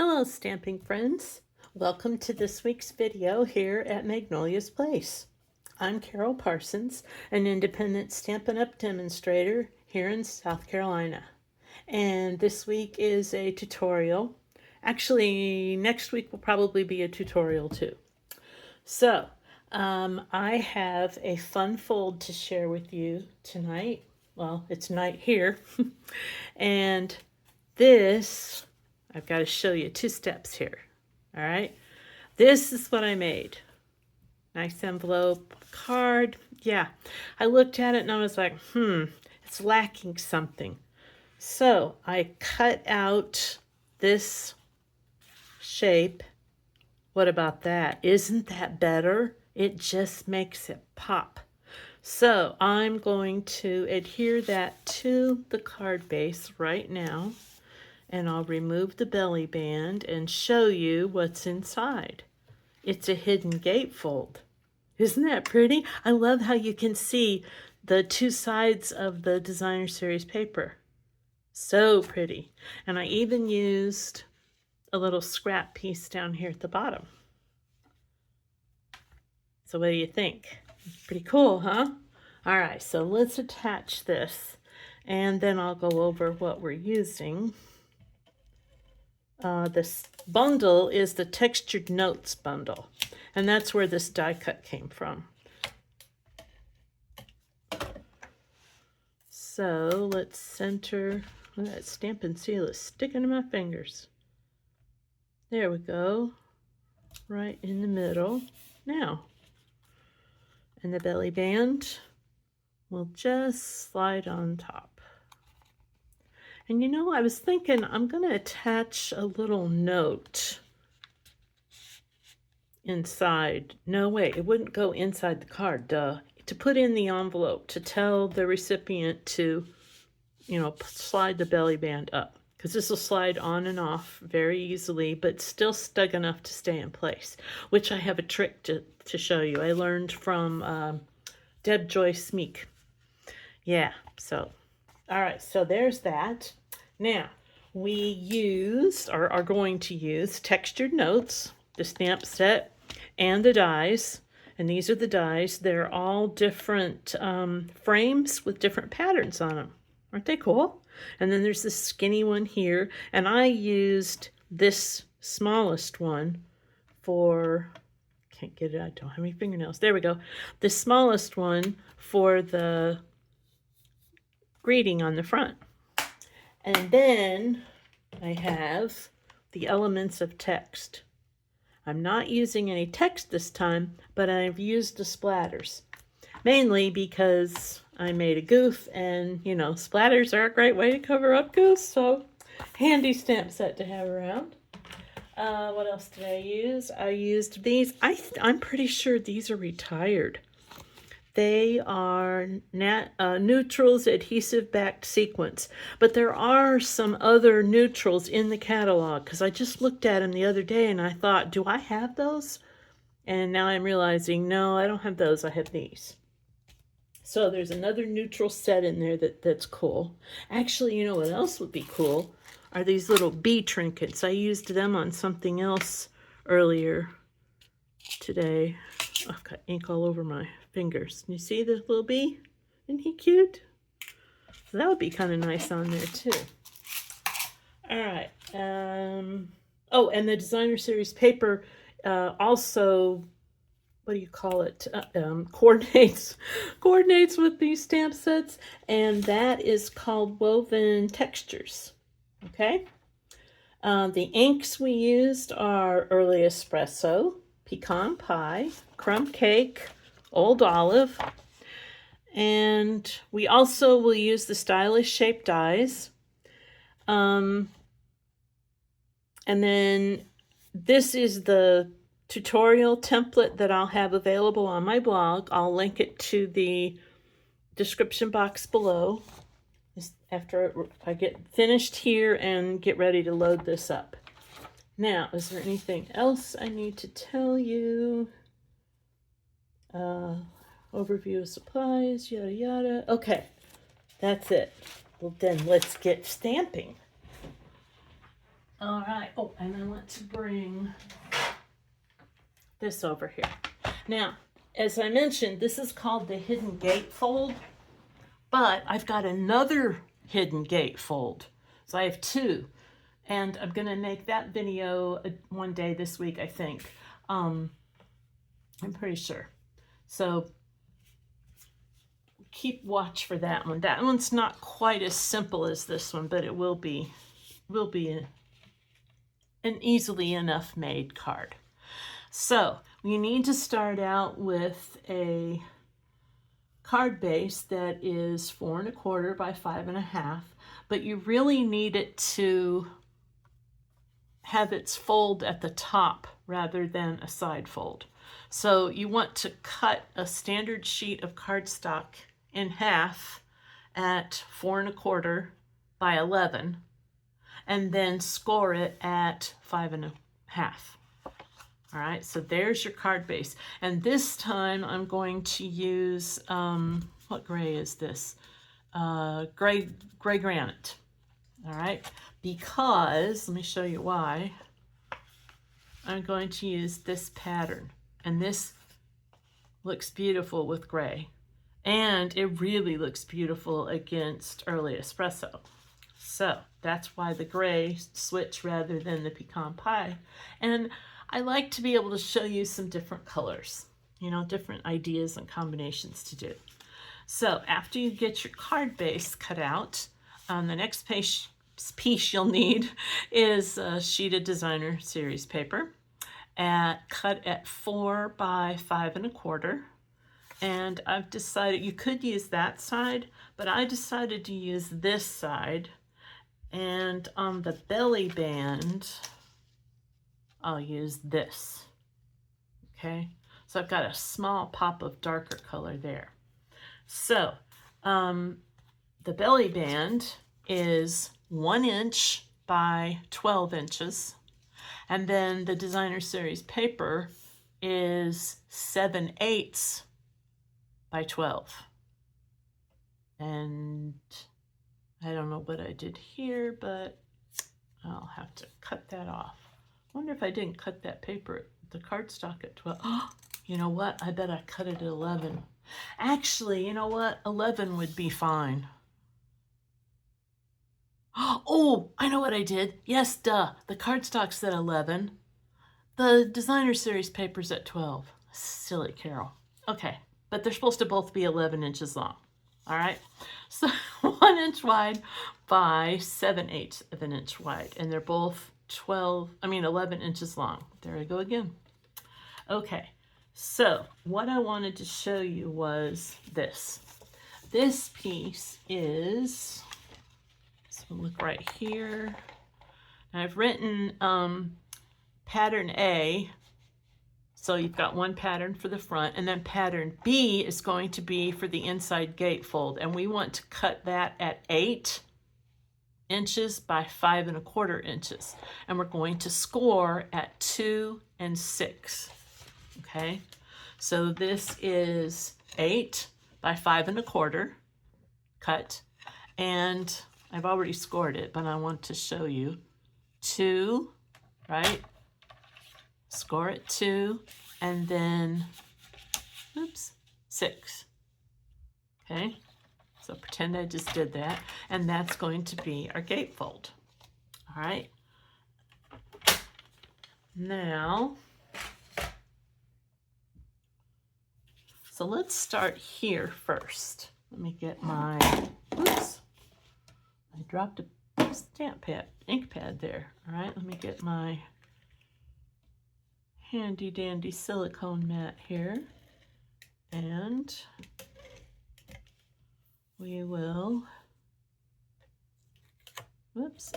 Hello, stamping friends. Welcome to this week's video here at Magnolia's Place. I'm Carol Parsons, an independent Stampin' Up! Demonstrator here in South Carolina. And this week is a tutorial. Actually, next week will probably be a tutorial too. So, I have a fun fold to share with you tonight. Well, it's night here. And this, I've got to show you two steps here. All right. This is what I made. Nice envelope, card. Yeah. I looked at it and I was like, it's lacking something. So I cut out this shape. What about that? Isn't that better? It just makes it pop. So I'm going to adhere that to the card base right now. And I'll remove the belly band and show you what's inside. It's a hidden gatefold. Isn't that pretty? I love how you can see the two sides of the designer series paper. So pretty. And I even used a little scrap piece down here at the bottom. So what do you think? Pretty cool, huh? All right, so let's attach this and then I'll go over what we're using. This bundle is the Textured Notes bundle, and that's where this die cut came from. So let's center. That Stampin' Seal is sticking to my fingers. There we go, right in the middle. Now, and the belly band will just slide on top. And you know, I was thinking I'm going to attach a little note inside. No way, it wouldn't go inside the card, duh. To put in the envelope to tell the recipient to, slide the belly band up. Because this will slide on and off very easily, but still snug enough to stay in place. Which I have a trick to show you. I learned from Deb Joyce Meek. Yeah, so, all right, so there's that. Now, we used, or are going to use, Textured Notes, the stamp set, and the dies. And these are the dies. They're all different frames with different patterns on them. Aren't they cool? And then there's this skinny one here. And I used this smallest one for, can't get it, I don't have any fingernails. There we go. The smallest one for the greeting on the front. And then I have the elements of text. I'm not using any text this time, but I've used the splatters. Mainly because I made a goof and, splatters are a great way to cover up goofs, so handy stamp set to have around. What else did I use? I used these. I'm pretty sure these are retired. They are neutrals adhesive backed sequence, but there are some other neutrals in the catalog because I just looked at them the other day and I thought, do I have those? And now I'm realizing, no, I don't have those. I have these. So there's another neutral set in there that's cool. Actually, you know what else would be cool? Are these little bee trinkets. I used them on something else earlier today. I've got ink all over my fingers. You see the little bee? Isn't he cute? So that would be kind of nice on there too. All right. Oh, and the designer series paper also, what do you call it? Coordinates with these stamp sets, and that is called Woven Textures. Okay. The inks we used are Early Espresso, Pecan Pie, Crumb Cake, Old Olive, and we also will use the stylish shape dies. And then this is the tutorial template that I'll have available on my blog. I'll link it to the description box below after I get finished here and get ready to load this up. Now, is there anything else I need to tell you? Overview of supplies, yada yada. Okay, that's it. Well, then let's get stamping. All right. Oh, and I want to bring this over here. Now, as I mentioned, this is called the hidden gatefold, but I've got another hidden gatefold. So I have two, and I'm going to make that video one day this week, I think. I'm pretty sure. So keep watch for that one. That one's not quite as simple as this one, but it will be an easily enough made card. So you need to start out with a card base that is 4 1/4 by 5 1/2, but you really need it to have its fold at the top rather than a side fold. So you want to cut a standard sheet of cardstock in half at 4 1/4 by 11, and then score it at 5 1/2. All right, so there's your card base. And this time I'm going to use, what gray is this? Gray granite. All right, because, let me show you why. I'm going to use this pattern. And this looks beautiful with gray. And it really looks beautiful against early espresso. So that's why the gray switch rather than the pecan pie. And I like to be able to show you some different colors, you know, different ideas and combinations to do. So after you get your card base cut out, the next piece you'll need is a sheet of designer series paper cut at 4 by 5 1/4. And I've decided you could use that side, but I decided to use this side. And on the belly band, I'll use this. Okay, so I've got a small pop of darker color there. So the belly band is 1 inch by 12 inches. And then the designer series paper is 7/8 by 12. And I don't know what I did here, but I'll have to cut that off. I wonder if I didn't cut that paper, the cardstock at 12. Oh, you know what? I bet I cut it at 11. Actually, you know what? 11 would be fine. Oh, I know what I did. Yes, duh. The cardstock's at 11. The designer series paper's at 12. Silly Carol. Okay, but they're supposed to both be 11 inches long. All right, so 1 inch wide by 7/8 of an inch wide, and they're both 11 inches long. There I go again. Okay, so what I wanted to show you was this. This piece is, so look right here. I've written pattern A. So you've got one pattern for the front, and then pattern B is going to be for the inside gatefold, and we want to cut that at 8 inches by 5 1/4 inches, and we're going to score at 2 and 6. Okay, so this is 8 by 5 1/4 cut, and I've already scored it, but I want to show you 2, right? Score at 2, and then, oops, 6. Okay, so pretend I just did that, and that's going to be our gatefold. All right. Now, so let's start here first. Let me get my, oops, I dropped a stamp pad, ink pad there. All right, let me get my handy dandy silicone mat here, and we will, whoops,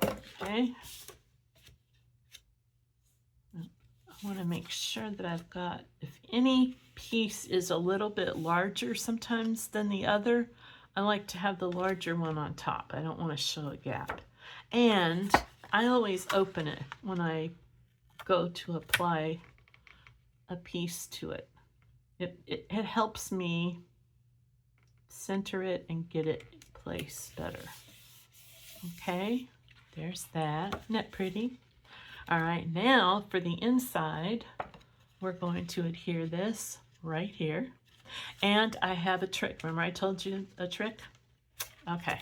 okay, I want to make sure that I've got, if any piece is a little bit larger sometimes than the other, I like to have the larger one on top. I don't want to show a gap. And I always open it when I go to apply a piece to it. It helps me center it and get it place better. Okay, there's that. Isn't that pretty? All right, now for the inside, we're going to adhere this right here. And I have a trick. Remember I told you a trick? Okay.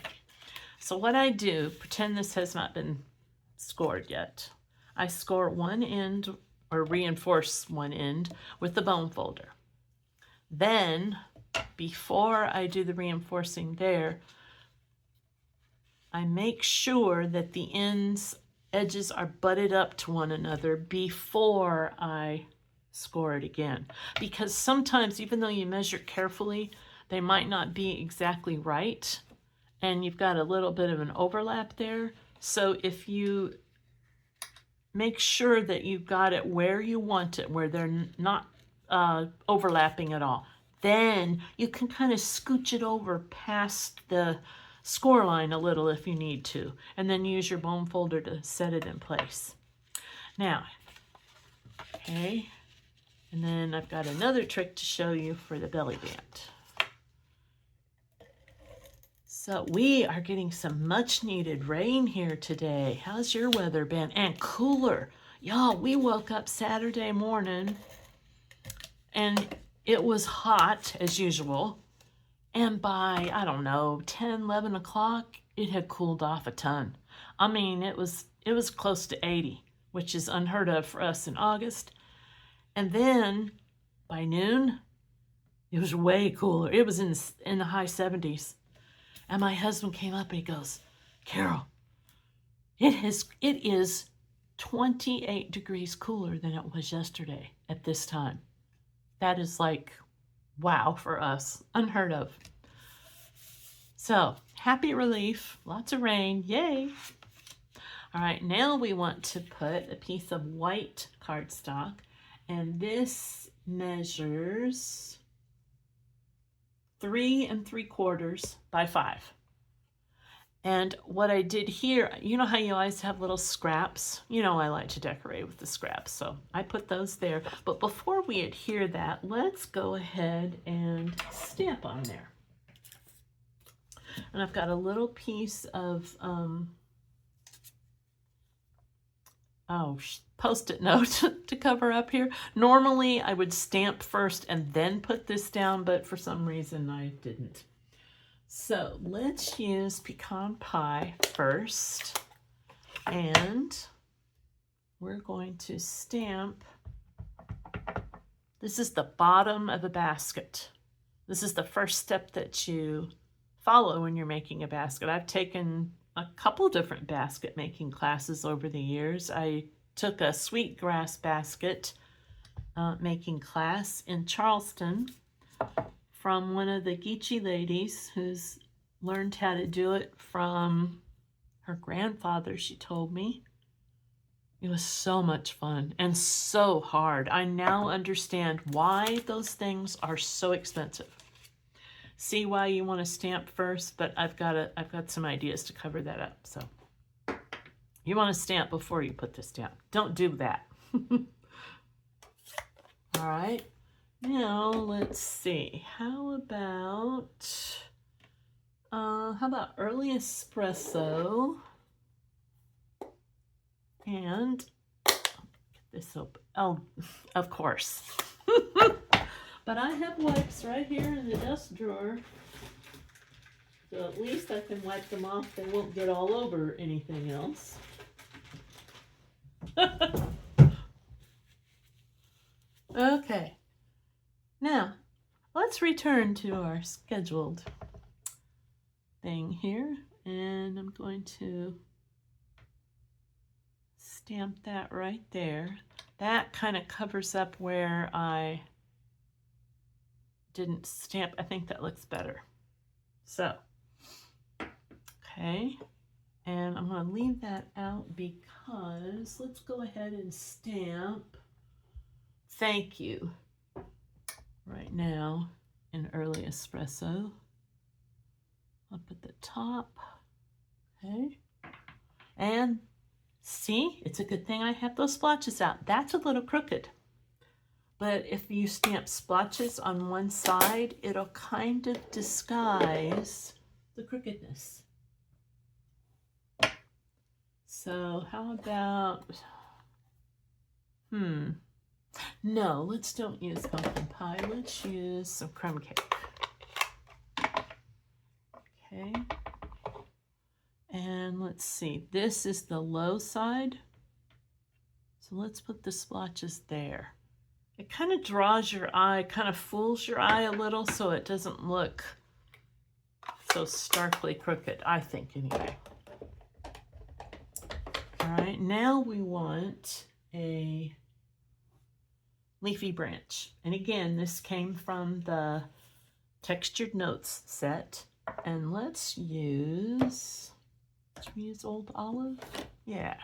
So what I do, pretend this has not been scored yet. I score one end, or reinforce one end, with the bone folder. Then, before I do the reinforcing there, I make sure that the edges are butted up to one another before I score it again. Because sometimes, even though you measure carefully, they might not be exactly right. And you've got a little bit of an overlap there. So if you make sure that you've got it where you want it, where they're not overlapping at all, then you can kind of scooch it over past the score line a little if you need to, and then use your bone folder to set it in place. Now, okay, and then I've got another trick to show you for the belly band. So we are getting some much needed rain here today. How's your weather been? And cooler. Y'all, we woke up Saturday morning and it was hot as usual. And by, I don't know, 10, 11 o'clock, it had cooled off a ton. I mean, it was close to 80, which is unheard of for us in August. And then by noon, it was way cooler. It was in the high 70s. And my husband came up and he goes, Carol, it is 28 degrees cooler than it was yesterday at this time. That is like, wow for us, unheard of. So, happy relief, lots of rain, yay. All right, now we want to put a piece of white cardstock, and this measures 3 3/4 by 5. And what I did here, you know how you always have little scraps? You know I like to decorate with the scraps, so I put those there. But before we adhere that, let's go ahead and stamp on there. And I've got a little piece of Post-it note to cover up here. Normally I would stamp first and then put this down, but for some reason I didn't. So let's use pecan pie first, and we're going to stamp. This is the bottom of the basket. This is the first step that you follow when you're making a basket. I've taken a couple different basket making classes over the years. I took a sweetgrass basket making class in Charleston from one of the Geechee ladies who's learned how to do it from her grandfather, she told me. It was so much fun and so hard. I now understand why those things are so expensive. See why you want to stamp first, but I've got some ideas to cover that up. So you want to stamp before you put this down. Don't do that. All right. Now let's see. How about early espresso? And get this open. Oh, of course. But I have wipes right here in the desk drawer. So at least I can wipe them off. They won't get all over anything else. Okay. Now, let's return to our scheduled thing here. And I'm going to stamp that right there. That kind of covers up where I didn't stamp. I think that looks better. So, okay. And I'm going to leave that out because let's go ahead and stamp thank you right now in early espresso up at the top. Okay. And see, it's a good thing I have those splotches out. That's a little crooked. But if you stamp splotches on one side, it'll kind of disguise the crookedness. So how about, no, let's don't use pumpkin pie. Let's use some crumb cake. Okay. And let's see, this is the low side. So let's put the splotches there. It kind of draws your eye, kind of fools your eye a little so it doesn't look so starkly crooked, I think anyway. All right, now we want a leafy branch. And again, this came from the textured notes set. And let's use, should we use Old Olive? Yeah.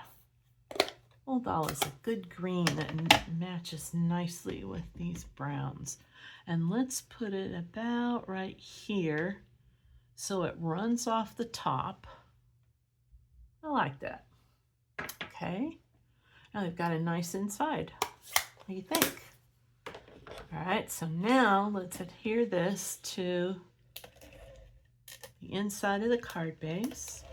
Old Olive is a good green that matches nicely with these browns. And let's put it about right here so it runs off the top. I like that. Okay. Now we've got a nice inside. What do you think? All right, so now let's adhere this to the inside of the card base.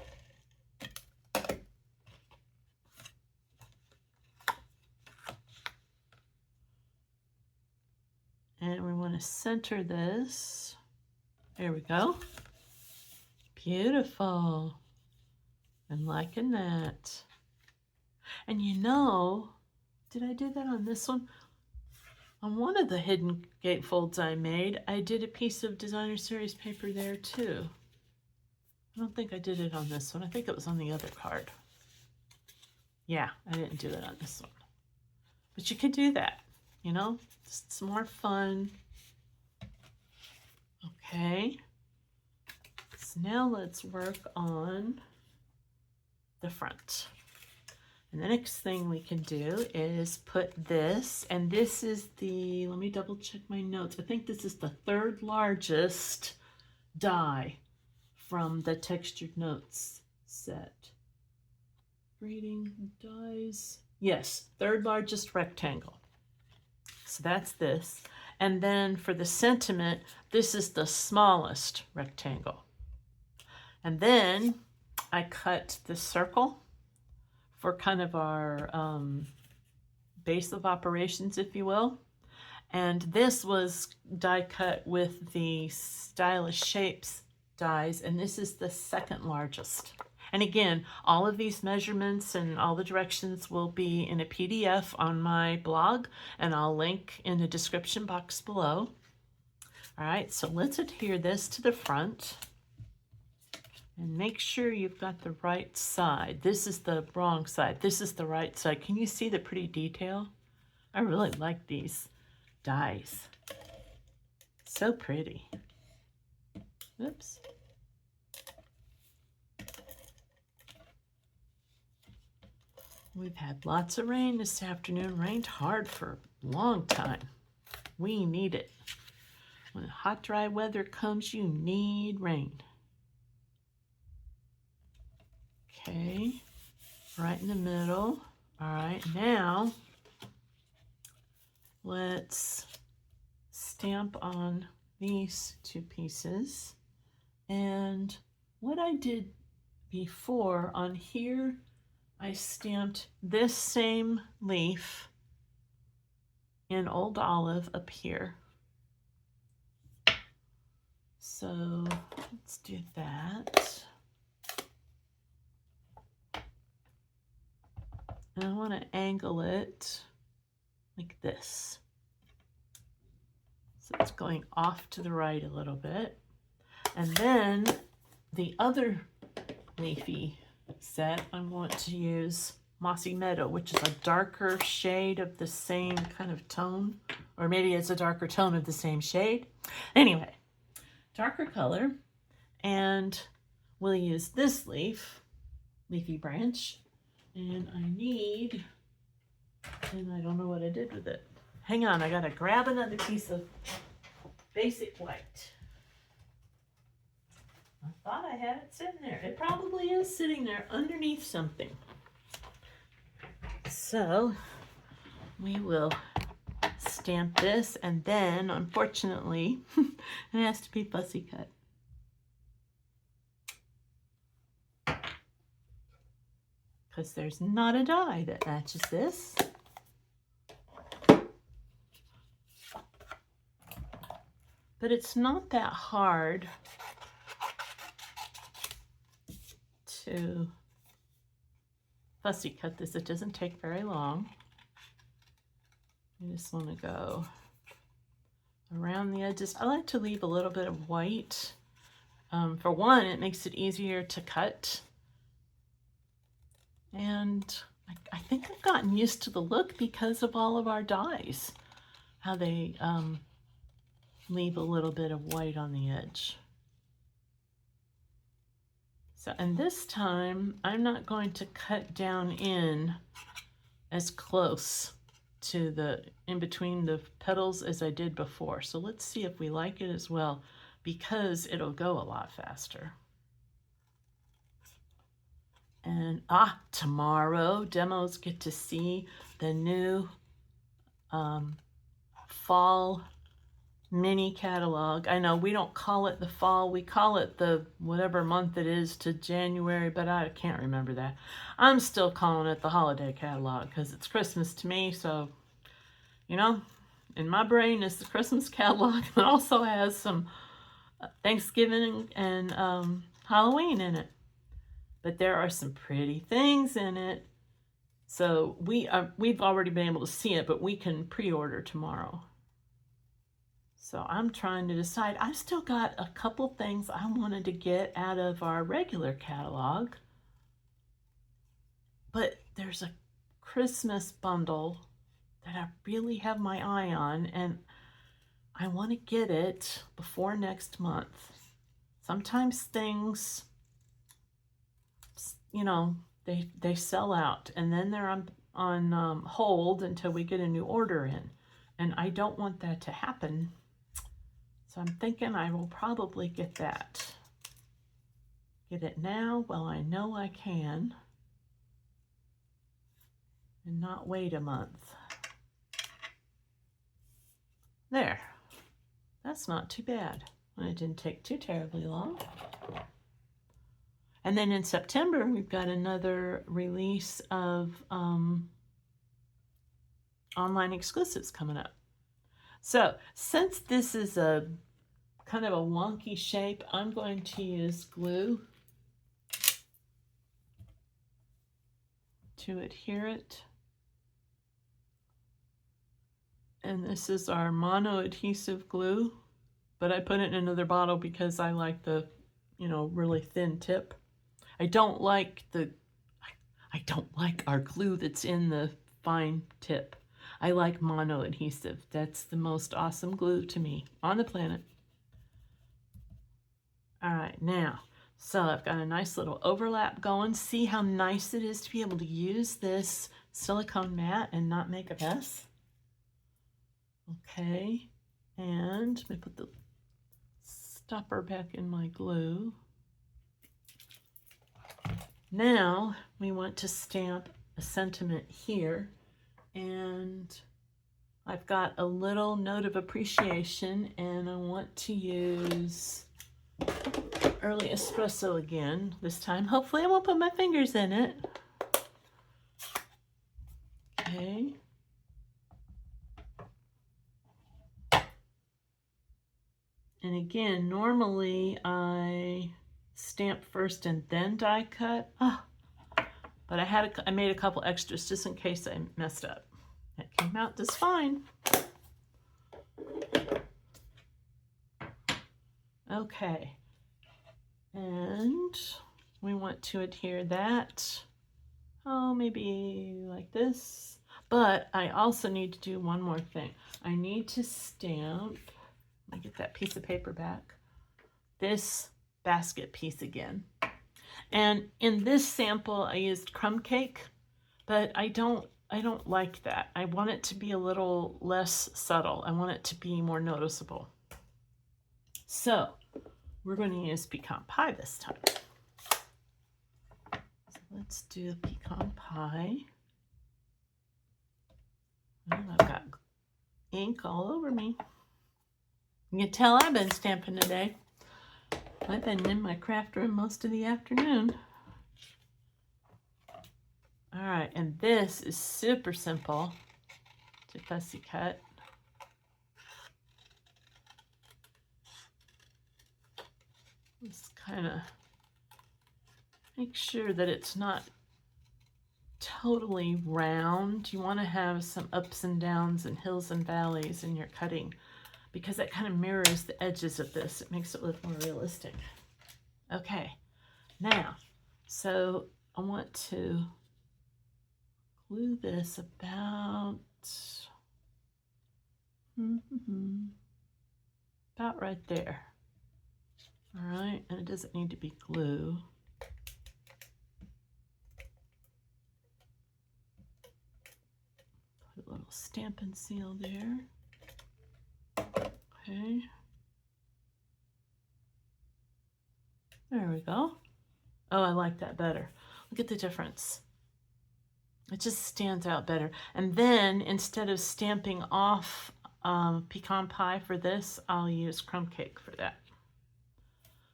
And we want to center this. There we go. Beautiful. I'm liking that. And you know, did I do that on this one? On one of the hidden gatefolds I made, I did a piece of designer series paper there too. I don't think I did it on this one. I think it was on the other card. Yeah, I didn't do it on this one. But you could do that, you know, just some more fun. Okay. So now let's work on the front. And the next thing we can do is put this, and this is the, let me double check my notes. I think this is the third largest die from the textured notes set. Reading dies. Yes, third largest rectangle. So that's this. And then for the sentiment, this is the smallest rectangle. And then I cut the circle for kind of our base of operations, if you will. And this was die cut with the Stylish Shapes dies, and this is the second largest. And again, all of these measurements and all the directions will be in a PDF on my blog, and I'll link in the description box below. All right, so let's adhere this to the front. And make sure you've got the right side. This is the wrong side. This is the right side. Can you see the pretty detail? I really like these dies. So pretty. Oops. We've had lots of rain this afternoon. Rained hard for a long time. We need it. When hot, dry weather comes, you need rain. Okay, right in the middle. All right, now let's stamp on these two pieces. And what I did before on here, I stamped this same leaf in Old Olive up here. So let's do that. And I want to angle it like this. So it's going off to the right a little bit. And then the other leafy set, I want to use Mossy Meadow, which is a darker shade of the same kind of tone. Or maybe it's a darker tone of the same shade. Anyway, darker color. And we'll use this leafy branch. And I need, and I don't know what I did with it. Hang on, I gotta grab another piece of basic white. I thought I had it sitting there. It probably is sitting there underneath something. So we will stamp this, and then unfortunately, it has to be fussy cut. because there's not a die that matches this. But it's not that hard to fussy cut this. It doesn't take very long. I just want to go around the edges. I like to leave a little bit of white. For one, it makes it easier to cut. And I think I've gotten used to the look because of all of our dies, how they leave a little bit of white on the edge. So, and this time I'm not going to cut down in as close to the in between the petals as I did before. So let's see if we like it as well, because it'll go a lot faster. And tomorrow demos get to see the new fall mini catalog. I know we don't call it the fall, we call it the whatever month it is to January, but I can't remember that. I'm still calling it the holiday catalog because it's Christmas to me. So, you know, in my brain is the Christmas catalog. It also has some Thanksgiving and Halloween in it. But there are some pretty things in it. So we've already been able to see it, but we can pre-order tomorrow. So I'm trying to decide. I've still got a couple things I wanted to get out of our regular catalog. But there's a Christmas bundle that I really have my eye on, and I want to get it before next month. Sometimes things, you know, they sell out and then they're on hold until we get a new order in. And I don't want that to happen. So I'm thinking I will probably get that. Get it now while I know I can. And not wait a month. There. That's not too bad. It didn't take too terribly long. And then in September, we've got another release of online exclusives coming up. So since this is a kind of a wonky shape, I'm going to use glue to adhere it. And this is our mono adhesive glue, but I put it in another bottle because I like the, you know, really thin tip. I don't like our glue that's in the fine tip. I like mono adhesive. That's the most awesome glue to me on the planet. All right, now, so I've got a nice little overlap going. See how nice it is to be able to use this silicone mat and not make a mess? Okay, and let me put the stopper back in my glue. Now we want to stamp a sentiment here, and I've got a little note of appreciation, and I want to use early espresso again this time. Hopefully I won't put my fingers in it. Okay. And again, normally I stamp first and then die cut. But I made a couple extras just in case I messed up. It came out just fine. Okay. And we want to adhere that. Oh, maybe like this. But I also need to do one more thing. I need to stamp, let me get that piece of paper back, this basket piece again. And in this sample, I used crumb cake, but I don't like that. I want it to be a little less subtle. I want it to be more noticeable. So we're going to use pecan pie this time. So let's do pecan pie. Oh, I've got ink all over me. You can tell I've been stamping today. I've been in my craft room most of the afternoon. All right, and this is super simple to fussy cut. Just kind of make sure that it's not totally round. You want to have some ups and downs and hills and valleys in your cutting because that kind of mirrors the edges of this. It makes it look more realistic. Okay, now, so I want to glue this about right there. All right, and it doesn't need to be glue. Put a little stamp and seal there. Okay. There we go. Oh, I like that better. Look at the difference. It just stands out better. And then instead of stamping off pecan pie for this, I'll use crumb cake for that.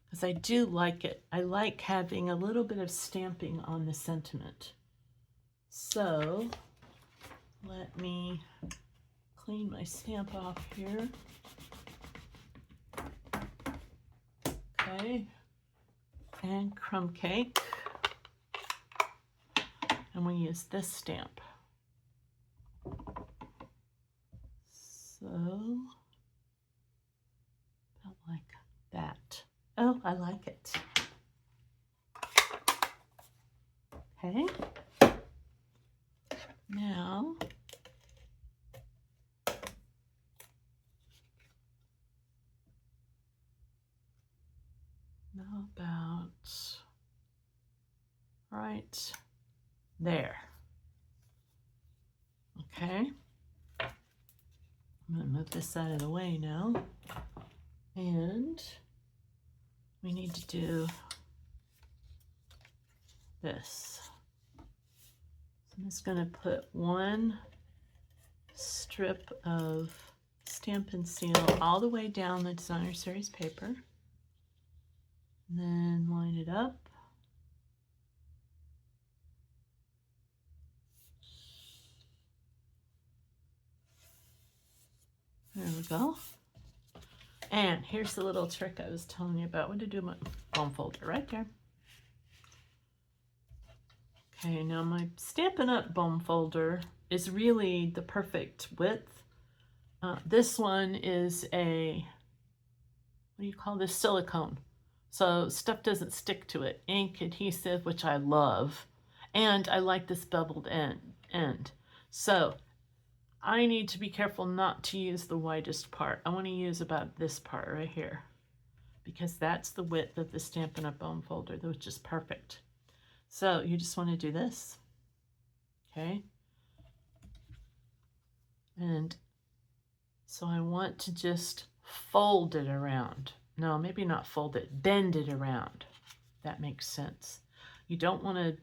Because I do like it. I like having a little bit of stamping on the sentiment. So let me clean my stamp off here. Okay. And crumb cake. And we use this stamp. So, about like that. Oh, I like it. Okay. Now, about right there. Okay. I'm going to move this out of the way now. And we need to do this. So I'm just going to put one strip of Stamp and Seal all the way down the Designer Series paper. And then line it up. There we go. And here's the little trick I was telling you about when to do my foam folder right there. Okay, now my Stampin' Up! Bone folder is really the perfect width. This one is a, what do you call this? Silicone. So stuff doesn't stick to it. Ink adhesive, which I love. And I like this beveled end. So I need to be careful not to use the widest part. I want to use about this part right here because that's the width of the Stampin' Up! Bone folder, which is perfect. So you just want to do this, okay? And so I want to just fold it around. No, maybe not fold it, bend it around. That makes sense. You don't want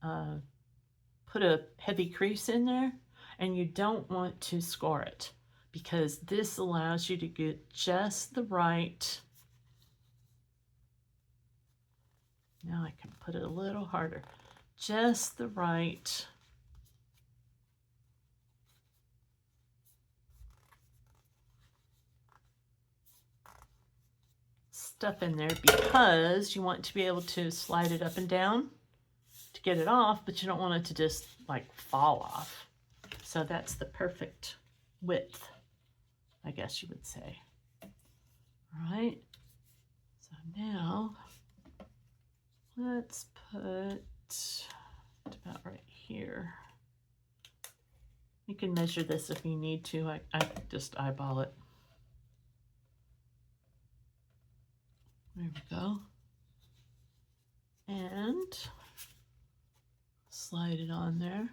to put a heavy crease in there, and you don't want to score it because this allows you to get just the right. Now I can put it a little harder. Just the right stuff in there because you want to be able to slide it up and down to get it off, but you don't want it to just like fall off. So that's the perfect width, I guess you would say. All right. So now let's put about right here. You can measure this if you need to. I just eyeball it. There we go. And slide it on there.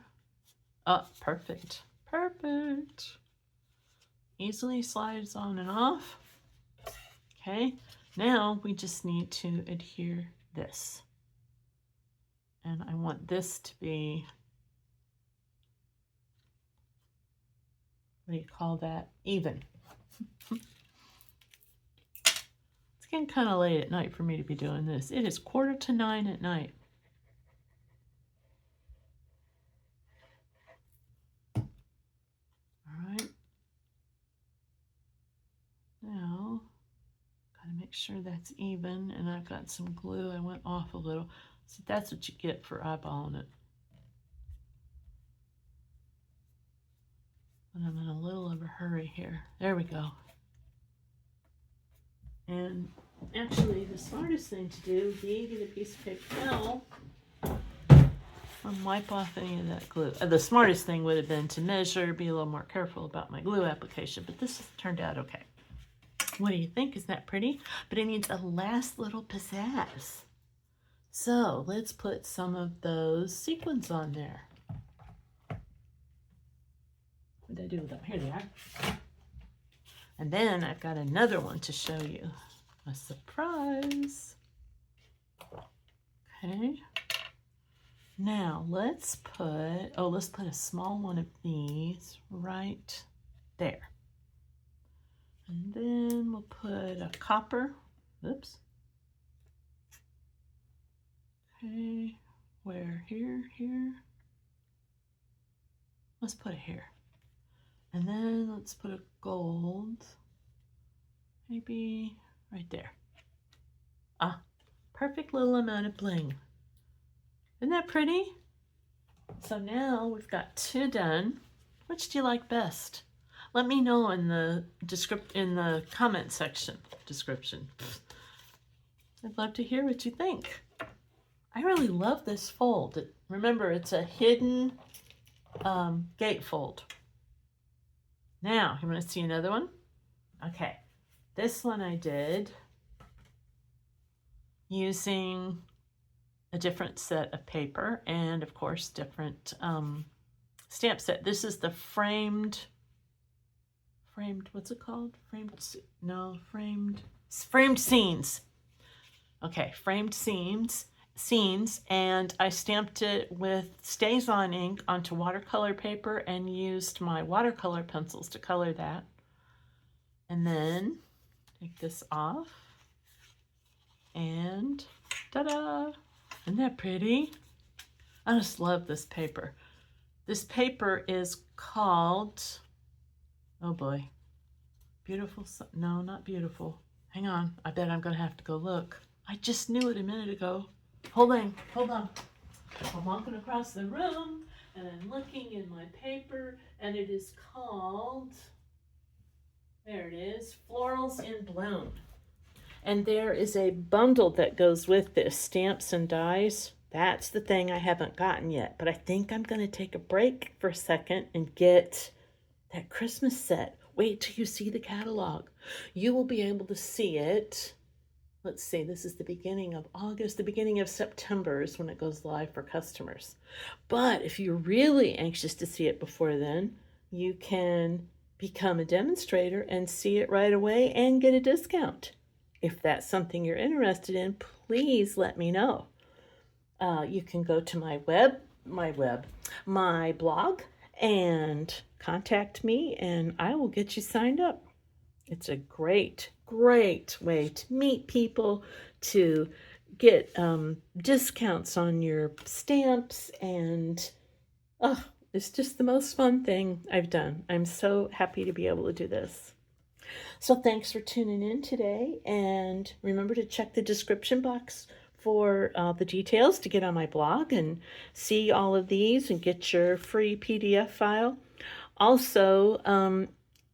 Oh, perfect. Perfect. Easily slides on and off. Okay, now we just need to adhere this. And I want this to be, what do you call that? Even. It's getting kind of late at night for me to be doing this. It is 8:45 at night. All right. Now, gotta make sure that's even, and I've got some glue. I went off a little. So that's what you get for eyeballing it. But I'm in a little of a hurry here. There we go. And actually, the smartest thing to do would be get a piece of paper towel and wipe off any of that glue. The smartest thing would have been to measure, be a little more careful about my glue application, but this has turned out okay. What do you think? Is that pretty? But it needs a last little pizzazz. So let's put some of those sequins on there. What did I do with them? Here they are. And then I've got another one to show you. A surprise. Okay. Now let's put a small one of these right there. And then we'll put a copper. Oops. Okay. Where? Here. Let's put it here. And then let's put a gold. Maybe right there. Ah, perfect little amount of bling. Isn't that pretty? So now we've got 2 done. Which do you like best? Let me know in the comment section. Description. I'd love to hear what you think. I really love this fold. Remember, it's a hidden gatefold. Now, you want to see another one? Okay, this one I did using a different set of paper and, of course, different stamp set. This is the framed, what's it called? Framed scenes. Okay, framed scenes, and I stamped it with Stays-On ink onto watercolor paper and used my watercolor pencils to color that. And then take this off and ta-da! Isn't that pretty? I just love this paper. This paper is called, oh boy, Beautiful, no, not Beautiful. Hang on, I bet I'm gonna have to go look. I just knew it a minute ago. Hold on. I'm walking across the room and I'm looking in my paper and it is called, there it is, Florals in Bloom. And there is a bundle that goes with this, stamps and dies. That's the thing I haven't gotten yet, but I think I'm going to take a break for a second and get that Christmas set. Wait till you see the catalog. You will be able to see it. Let's see, this is the beginning of August, the beginning of September is when it goes live for customers. But if you're really anxious to see it before then, you can become a demonstrator and see it right away and get a discount. If that's something you're interested in, please let me know. You can go to my blog and contact me and I will get you signed up. It's a great way to meet people, to get discounts on your stamps, and it's just the most fun thing I've done. I'm so happy to be able to do this. So thanks for tuning in today, and remember to check the description box for the details to get on my blog and see all of these and get your free PDF file. Also,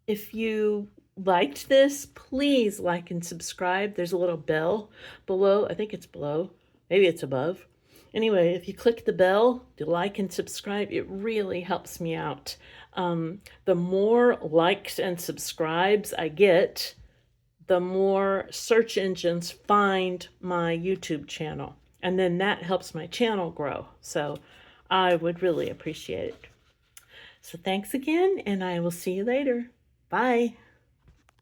if you liked this, please like and subscribe. There's a little bell below. I think it's below. Maybe it's above. Anyway, if you click the bell to like and subscribe, it really helps me out. The more likes and subscribes I get, the more search engines find my YouTube channel. And then that helps my channel grow. So I would really appreciate it. So thanks again, and I will see you later. Bye.